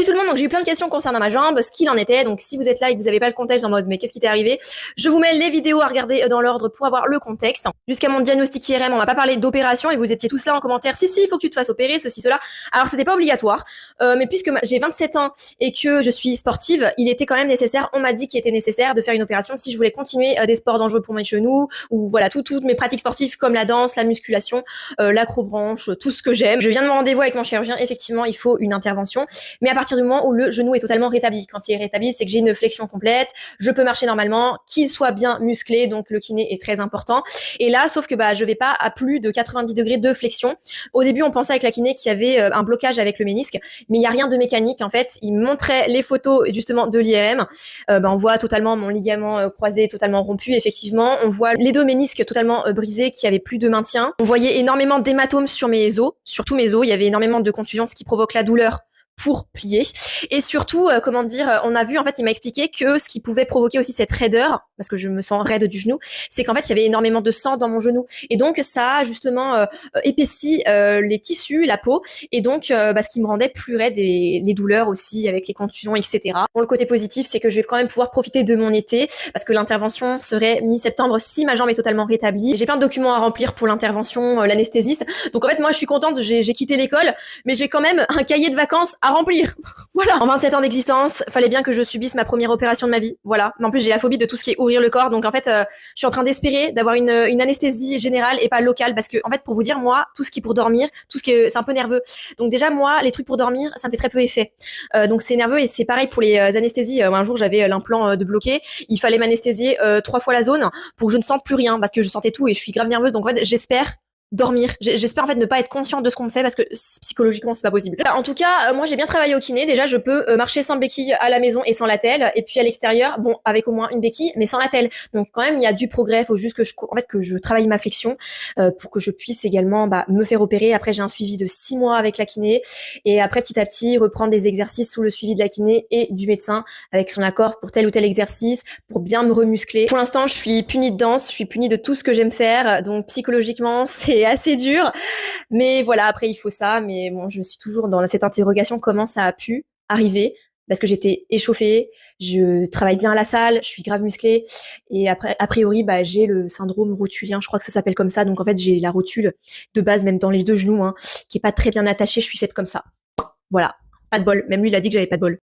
Salut tout le monde, donc j'ai eu plein de questions concernant ma jambe, ce qu'il en était, donc si vous êtes là et que vous n'avez pas le contexte en mode mais qu'est-ce qui t'est arrivé, je vous mets les vidéos à regarder dans l'ordre pour avoir le contexte. Jusqu'à mon diagnostic IRM, on m'a pas parlé d'opération et vous étiez tous là en commentaire, si, il faut que tu te fasses opérer, ceci, cela. Alors c'était pas obligatoire, mais puisque j'ai 27 ans et que je suis sportive, il était quand même nécessaire, on m'a dit qu'il était nécessaire de faire une opération si je voulais continuer des sports dangereux pour mes genoux, ou voilà, toutes mes pratiques sportives comme la danse, la musculation, l'acrobranche, tout ce que j'aime. Je viens de mon rendez-vous avec mon chirurgien, effectivement il faut une intervention, mais à partir du moment où le genou est totalement rétabli. Quand il est rétabli, c'est que j'ai une flexion complète, je peux marcher normalement, qu'il soit bien musclé, donc le kiné est très important. Et là, sauf que je vais pas à plus de 90 degrés de flexion. Au début, on pensait avec la kiné qu'il y avait un blocage avec le ménisque, mais il y a rien de mécanique en fait. Il montrait les photos justement de l'IRM. On voit totalement mon ligament croisé totalement rompu, effectivement. On voit les deux ménisques totalement brisés, qui avaient plus de maintien. On voyait énormément d'hématomes sur mes os, sur tous mes os. Il y avait énormément de contusions, ce qui provoque la douleur pour plier. Et surtout, on a vu, en fait, il m'a expliqué que ce qui pouvait provoquer aussi cette raideur, parce que je me sens raide du genou, c'est qu'en fait, il y avait énormément de sang dans mon genou. Et donc, ça a justement épaissi les tissus, la peau, et donc, ce qui me rendait plus raide, et les douleurs aussi, avec les contusions, etc. Bon, le côté positif, c'est que je vais quand même pouvoir profiter de mon été, parce que l'intervention serait mi-septembre si ma jambe est totalement rétablie. J'ai plein de documents à remplir pour l'intervention, l'anesthésiste. Donc, en fait, moi, je suis contente, j'ai quitté l'école, mais j'ai quand même un cahier de vacances à remplir. Voilà. En 27 ans d'existence, fallait bien que je subisse ma première opération de ma vie. Voilà. Mais en plus, j'ai la phobie de tout ce qui est ouvrir le corps. Donc, en fait, je suis en train d'espérer d'avoir une anesthésie générale et pas locale. Parce que, en fait, pour vous dire, moi, tout ce qui est pour dormir, c'est un peu nerveux. Donc, déjà, moi, les trucs pour dormir, ça me fait très peu effet. Donc, c'est nerveux et c'est pareil pour les anesthésies. Un jour, j'avais l'implant de bloqué. Il fallait m'anesthésier 3 fois la zone pour que je ne sente plus rien parce que je sentais tout et je suis grave nerveuse. Donc, en fait, j'espère dormir. J'espère en fait ne pas être consciente de ce qu'on me fait parce que psychologiquement c'est pas possible. En tout cas, moi j'ai bien travaillé au kiné. Déjà je peux marcher sans béquille à la maison et sans l'attelle, et puis à l'extérieur, bon avec au moins une béquille mais sans l'attelle. Donc quand même il y a du progrès. Faut juste que je travaille ma flexion pour que je puisse également me faire opérer. Après j'ai un suivi de 6 mois avec la kiné et après petit à petit reprendre des exercices sous le suivi de la kiné et du médecin avec son accord pour tel ou tel exercice pour bien me remuscler. Pour l'instant je suis punie de danse, je suis punie de tout ce que j'aime faire, donc psychologiquement c'est assez dur, mais voilà, après il faut ça, mais bon, je suis toujours dans cette interrogation, comment ça a pu arriver, parce que j'étais échauffée, je travaille bien à la salle, je suis grave musclée, et après, a priori, j'ai le syndrome rotulien, je crois que ça s'appelle comme ça, donc en fait j'ai la rotule de base, même dans les deux genoux, qui est pas très bien attachée, je suis faite comme ça. Voilà, pas de bol, même lui il a dit que j'avais pas de bol.